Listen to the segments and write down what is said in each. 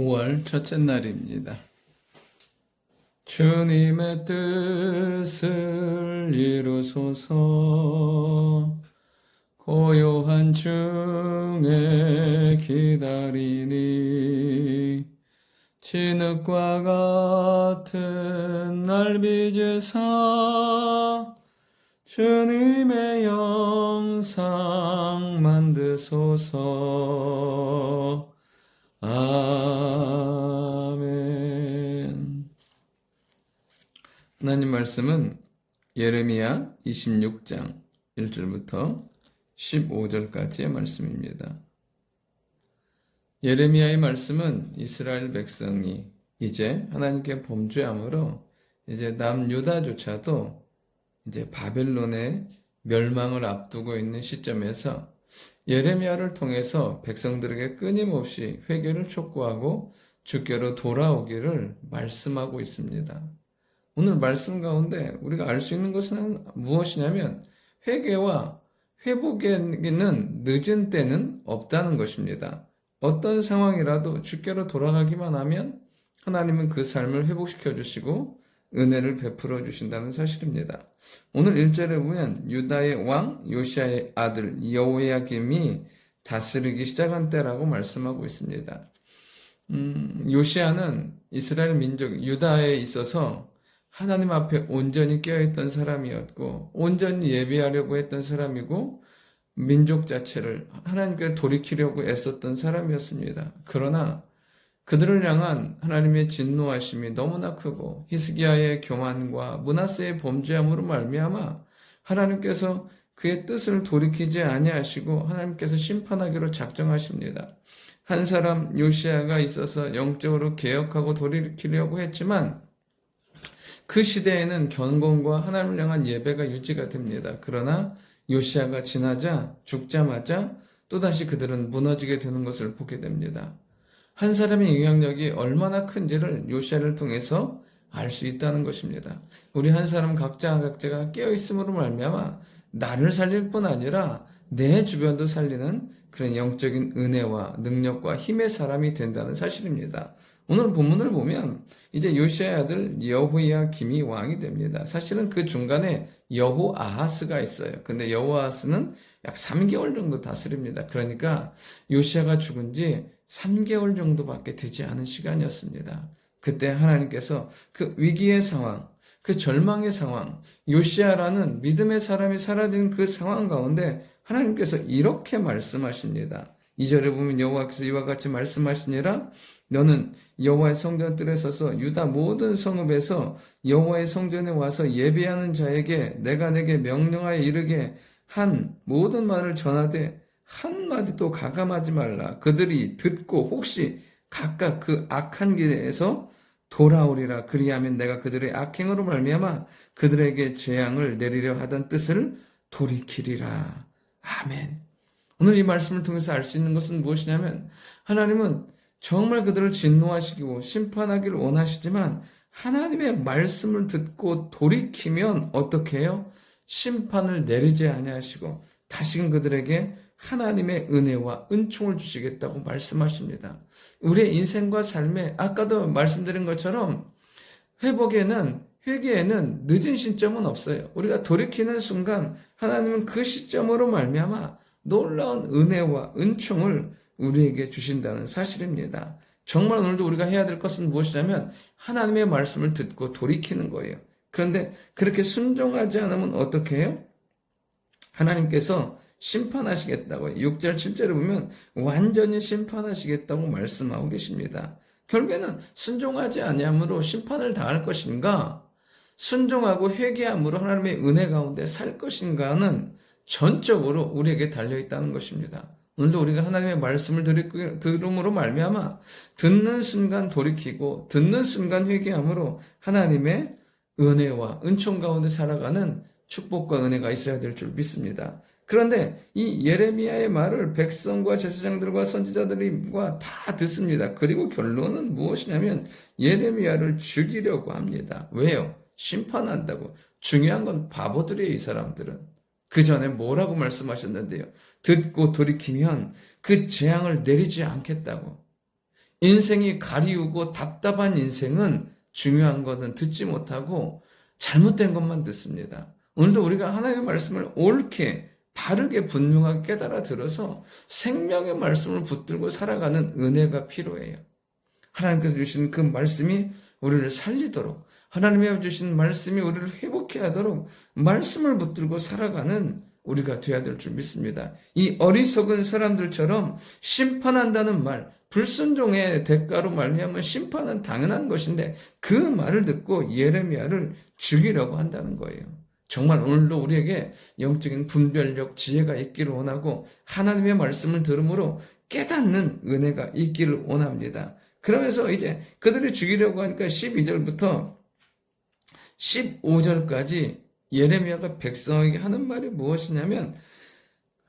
5월 첫째 날입니다. 주님의 뜻을 이루소서. 고요한 중에 기다리니 진흙과 같은 날 빚으사 주님의 영상 만드소서. 아멘. 하나님 말씀은 예레미야 26장 1절부터 15절까지의 말씀입니다. 예레미야의 말씀은 이스라엘 백성이 이제 하나님께 범죄함으로 이제 남유다조차도 이제 바벨론의 멸망을 앞두고 있는 시점에서 예레미야를 통해서 백성들에게 끊임없이 회개를 촉구하고 주께로 돌아오기를 말씀하고 있습니다. 오늘 말씀 가운데 우리가 알 수 있는 것은 무엇이냐면 회개와 회복에는 늦은 때는 없다는 것입니다. 어떤 상황이라도 주께로 돌아가기만 하면 하나님은 그 삶을 회복시켜 주시고 은혜를 베풀어 주신다는 사실입니다. 오늘 1절에 보면 유다의 왕 요시야의 아들 여호야김이 다스리기 시작한 때라고 말씀하고 있습니다. 요시야는 이스라엘 민족 유다에 있어서 하나님 앞에 온전히 깨어있던 사람이었고 온전히 예비하려고 했던 사람이고 민족 자체를 하나님께 돌이키려고 애썼던 사람이었습니다. 그러나 그들을 향한 하나님의 진노하심이 너무나 크고 히스기야의 교만과 므낫세의 범죄함으로 말미암아 하나님께서 그의 뜻을 돌이키지 아니하시고 하나님께서 심판하기로 작정하십니다. 한 사람 요시야가 있어서 영적으로 개혁하고 돌이키려고 했지만 그 시대에는 경건과 하나님을 향한 예배가 유지가 됩니다. 그러나 요시야가 지나자 죽자마자 또다시 그들은 무너지게 되는 것을 보게 됩니다. 한 사람의 영향력이 얼마나 큰지를 요시야를 통해서 알 수 있다는 것입니다. 우리 한 사람 각자가 깨어있음으로 말미암아 나를 살릴 뿐 아니라 내 주변도 살리는 그런 영적인 은혜와 능력과 힘의 사람이 된다는 사실입니다. 오늘 본문을 보면 이제 요시야의 아들 여호야김이 왕이 됩니다. 사실은 그 중간에 여호아하스가 있어요. 근데 여호아하스는 약 3개월 정도 다스립니다. 그러니까 요시야가 죽은 지 3개월 정도밖에 되지 않은 시간이었습니다. 그때 하나님께서 그 위기의 상황, 그 절망의 상황, 요시야라는 믿음의 사람이 사라진 그 상황 가운데 하나님께서 이렇게 말씀하십니다. 2절에 보면 여호와께서 이와 같이 말씀하시니라 너는 여호와의 성전뜰에 서서 유다 모든 성읍에서 여호와의 성전에 와서 예배하는 자에게 내가 내게 명령하여 이르게 한 모든 말을 전하되 한마디도 가감하지 말라. 그들이 듣고 혹시 각각 그 악한 길에서 돌아오리라. 그리하면 내가 그들의 악행으로 말미암아 그들에게 재앙을 내리려 하던 뜻을 돌이키리라. 아멘. 오늘 이 말씀을 통해서 알 수 있는 것은 무엇이냐면 하나님은 정말 그들을 진노하시고 심판하기를 원하시지만 하나님의 말씀을 듣고 돌이키면 어떻게 해요? 심판을 내리지 아니하시고 다시금 그들에게 하나님의 은혜와 은총을 주시겠다고 말씀하십니다. 우리의 인생과 삶에 아까도 말씀드린 것처럼 회개에는 늦은 시점은 없어요. 우리가 돌이키는 순간 하나님은 그 시점으로 말미암아 놀라운 은혜와 은총을 우리에게 주신다는 사실입니다. 정말 오늘도 우리가 해야 될 것은 무엇이냐면 하나님의 말씀을 듣고 돌이키는 거예요. 그런데 그렇게 순종하지 않으면 어떻게 해요? 하나님께서 심판하시겠다고 6절 7절에 보면 완전히 심판하시겠다고 말씀하고 계십니다. 결국에는 순종하지 아니함으로 심판을 당할 것인가 순종하고 회개함으로 하나님의 은혜 가운데 살 것인가는 전적으로 우리에게 달려있다는 것입니다. 오늘도 우리가 하나님의 말씀을 들음으로 말미암아 듣는 순간 돌이키고 듣는 순간 회개함으로 하나님의 은혜와 은총 가운데 살아가는 축복과 은혜가 있어야 될 줄 믿습니다. 그런데 이 예레미야의 말을 백성과 제사장들과 선지자들과 다 듣습니다. 그리고 결론은 무엇이냐면 예레미야를 죽이려고 합니다. 왜요? 심판한다고. 중요한 건 바보들이에요, 이 사람들은. 그 전에 뭐라고 말씀하셨는데요? 듣고 돌이키면 그 재앙을 내리지 않겠다고. 인생이 가리우고 답답한 인생은 중요한 것은 듣지 못하고 잘못된 것만 듣습니다. 오늘도 우리가 하나님의 말씀을 옳게 바르게 분명하게 깨달아 들어서 생명의 말씀을 붙들고 살아가는 은혜가 필요해요. 하나님께서 주신 그 말씀이 우리를 살리도록, 하나님이 주신 말씀이 우리를 회복케 하도록 말씀을 붙들고 살아가는 우리가 되어야 될 줄 믿습니다. 이 어리석은 사람들처럼 심판한다는 말, 불순종의 대가로 말미암아 심판은 당연한 것인데 그 말을 듣고 예레미야를 죽이려고 한다는 거예요. 정말 오늘도 우리에게 영적인 분별력, 지혜가 있기를 원하고 하나님의 말씀을 들음으로 깨닫는 은혜가 있기를 원합니다. 그러면서 이제 그들이 죽이려고 하니까 12절부터 15절까지 예레미야가 백성에게 하는 말이 무엇이냐면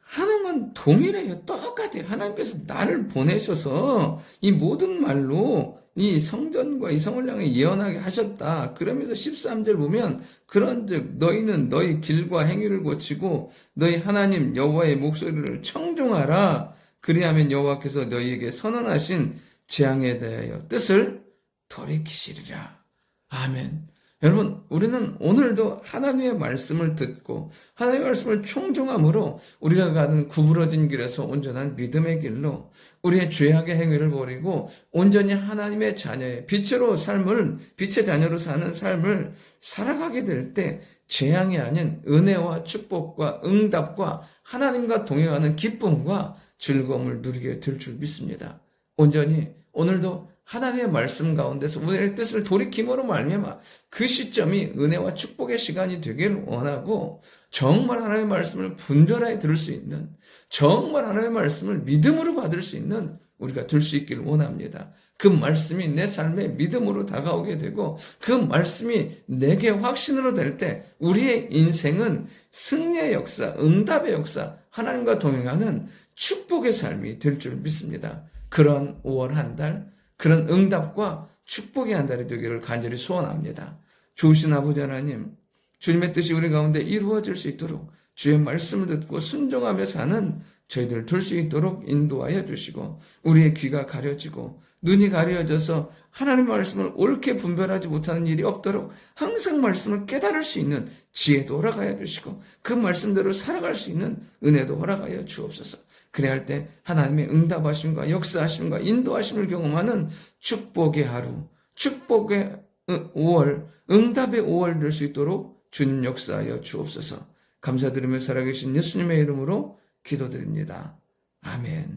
하는 건 동일해요. 똑같아요. 하나님께서 나를 보내셔서 이 모든 말로 이 성전과 이 성을 향해 예언하게 하셨다. 그러면서 13절 보면 그런즉 너희는 너희 길과 행위를 고치고 너희 하나님 여호와의 목소리를 청종하라. 그리하면 여호와께서 너희에게 선언하신 재앙에 대하여 뜻을 돌이키시리라. 아멘. 여러분, 우리는 오늘도 하나님의 말씀을 듣고 하나님의 말씀을 총정함으로 우리가 가는 구부러진 길에서 온전한 믿음의 길로 우리의 죄악의 행위를 버리고 온전히 하나님의 자녀의 빛의 자녀로 사는 삶을 살아가게 될 때 재앙이 아닌 은혜와 축복과 응답과 하나님과 동행하는 기쁨과 즐거움을 누리게 될 줄 믿습니다. 온전히 오늘도 하나님의 말씀 가운데서 우리의 뜻을 돌이킴으로 말미암아 그 시점이 은혜와 축복의 시간이 되길 원하고 정말 하나님의 말씀을 분별하게 들을 수 있는, 정말 하나님의 말씀을 믿음으로 받을 수 있는 우리가 될 수 있기를 원합니다. 그 말씀이 내 삶에 믿음으로 다가오게 되고 그 말씀이 내게 확신으로 될 때 우리의 인생은 승리의 역사, 응답의 역사, 하나님과 동행하는 축복의 삶이 될 줄 믿습니다. 그런 5월 한 달, 그런 응답과 축복의 한 달이 되기를 간절히 소원합니다. 좋으신 아버지 하나님, 주님의 뜻이 우리 가운데 이루어질 수 있도록 주의 말씀을 듣고 순종하며 사는 저희들 될 수 있도록 인도하여 주시고 우리의 귀가 가려지고 눈이 가려져서 하나님의 말씀을 옳게 분별하지 못하는 일이 없도록 항상 말씀을 깨달을 수 있는 지혜도 허락하여 주시고 그 말씀대로 살아갈 수 있는 은혜도 허락하여 주옵소서. 그래야 할 때 하나님의 응답하심과 역사하심과 인도하심을 경험하는 축복의 하루, 축복의 5월, 응답의 5월 될 수 있도록 주님 역사하여 주옵소서. 감사드리며 살아계신 예수님의 이름으로 기도드립니다. 아멘.